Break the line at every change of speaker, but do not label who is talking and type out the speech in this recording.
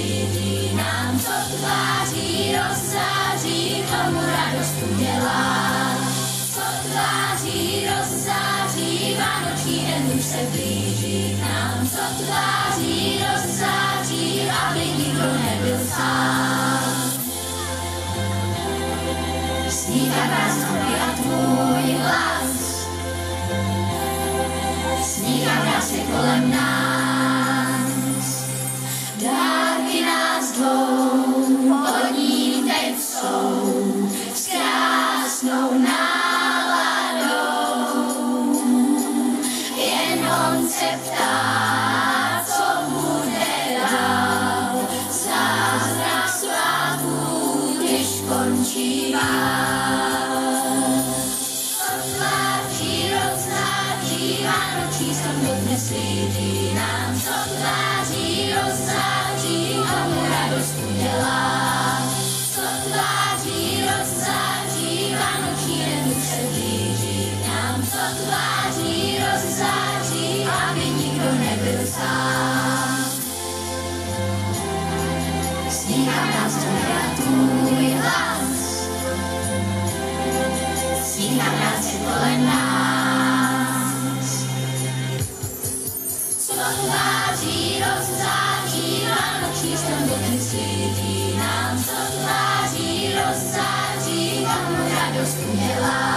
svítí nám, co tváří rozzáří, komu radost udělá. Co tváří rozzáří, vánoční den už se blíží k nám, co tváří rozzáří, aby nikdo nebyl sám. Sníka krásnoty a tvůj hlas, sníka krásy kolem nás. Dárky nás dvou pod ním teď jsou s krásnou náladou. Jen on se ptá, co bude dál, zázrak svátků, když končí vál. Co tváří rozzáří, vánoční strom dodnes svítí nám, co tváří rozzáří, komu radost udělá. Co tváří rozzáří, vánoční den už se blíží k nám, co tváří rozzáří, aby nikdo nebyl sám. Sníhá nás a tvůj hlas, sníhá krásy kolem nás. Co tváří rozzáří, vánoční strom dodnes svítí nám, co tváří rozzáří, komu radost udělá.